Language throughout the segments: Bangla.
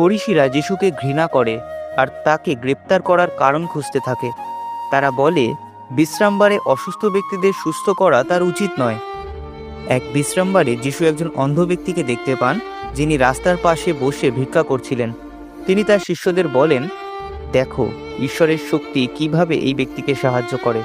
ফরিসিরা যিশুকে ঘৃণা করে আর তাকে গ্রেপ্তার করার কারণ খুঁজতে থাকে। তারা বলে, বিশ্রামবারে অসুস্থ ব্যক্তিদের সুস্থ করা তার উচিত নয়। এক বিশ্রামবারে যিশু একজন অন্ধ ব্যক্তিকে দেখতে পান, যিনি রাস্তার পাশে বসে ভিক্ষা করছিলেন। তিনি তার শিষ্যদের বলেন, দেখো ঈশ্বরের শক্তি কিভাবে এই ব্যক্তিকে সাহায্য করে।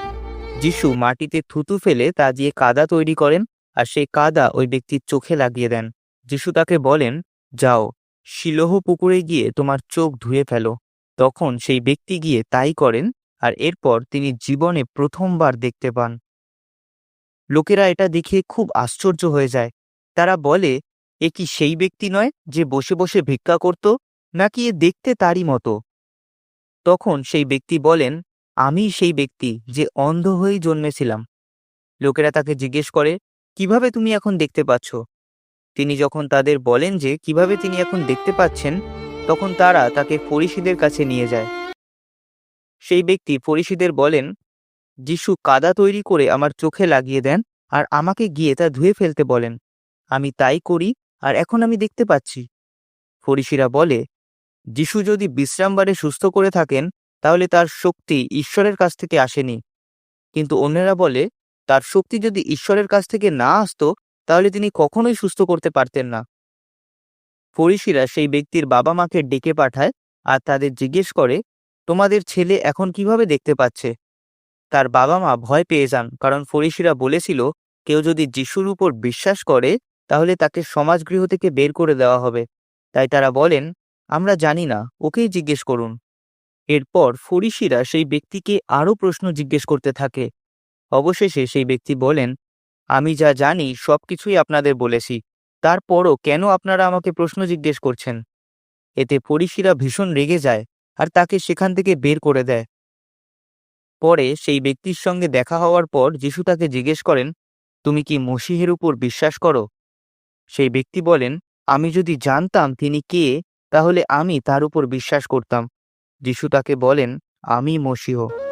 যিশু মাটিতে থুতু ফেলে তা দিয়ে কাদা তৈরি করেন আর সেই কাদা ওই ব্যক্তির চোখে লাগিয়ে দেন। যিশু তাকে বলেন, যাও, শিলোহ পুকুরে গিয়ে তোমার চোখ ধুয়ে ফেলো। তখন সেই ব্যক্তি গিয়ে তাই করেন আর এরপর তিনি জীবনে প্রথমবার দেখতে পান। লোকেরা এটা দেখে খুব আশ্চর্য হয়ে যায়। তারা বলে, এ কি সেই ব্যক্তি নয় যে বসে বসে ভিক্ষা করত, নাকি এ দেখতে তারই মতো? তখন সেই ব্যক্তি বলেন, আমি সেই ব্যক্তি যে অন্ধ হয়েই জন্মেছিলাম। লোকেরা তাকে জিজ্ঞেস করে, কিভাবে তুমি এখন দেখতে পাচ্ছ? তিনি যখন তাদের বলেন যে কিভাবে তিনি এখন দেখতে পাচ্ছেন, তখন তারা তাকে ফরিসিদের কাছে নিয়ে যায়। সেই ব্যক্তি ফরিসিদের বলেন, যিশু কাদা তৈরি করে আমার চোখে লাগিয়ে দেন আর আমাকে গিয়ে তা ধুয়ে ফেলতে বলেন। আমি তাই করি আর এখন আমি দেখতে পাচ্ছি। ফরিসিরা বলে, যিশু যদি বিশ্রামবারে সুস্থ করে থাকেন, তাহলে তার শক্তি ঈশ্বরের কাছ থেকে আসেনি। কিন্তু অন্যেরা বলে, তার শক্তি যদি ঈশ্বরের কাছ থেকে না আসতো, তাহলে তিনি কখনোই সুস্থ করতে পারতেন না। ফরিসিরা সেই ব্যক্তির বাবা মাকে ডেকে পাঠায় আর তাদের জিজ্ঞেস করে, তোমাদের ছেলে এখন কিভাবে দেখতে পাচ্ছে? তার বাবা মা ভয় পেয়ে যান, কারণ ফরিসিরা বলেছিল, কেউ যদি যিশুর উপর বিশ্বাস করে তাহলে তাকে সমাজগৃহ থেকে বের করে দেওয়া হবে। তাই তারা বলেন, আমরা জানি না, ওকেই জিজ্ঞেস করুন। এরপর ফরিসিরা সেই ব্যক্তিকে আরও প্রশ্ন জিজ্ঞেস করতে থাকে। অবশেষে সেই ব্যক্তি বলেন, আমি যা জানি সবকিছুই আপনাদের বলেছি, তারপরও কেন আপনারা আমাকে প্রশ্ন জিজ্ঞেস করছেন? এতে ফরিসিরা ভীষণ রেগে যায় আর তাকে সেখান থেকে বের করে দেয়। পরে সেই ব্যক্তির সঙ্গে দেখা হওয়ার পর যিশু তাকে জিজ্ঞেস করেন, তুমি কি মসীহের উপর বিশ্বাস করো? সেই ব্যক্তি বলেন, আমি যদি জানতাম তিনি কে, তাহলে আমি তার উপর বিশ্বাস করতাম। যিশু তাকে বলেন, আমি মসীহ।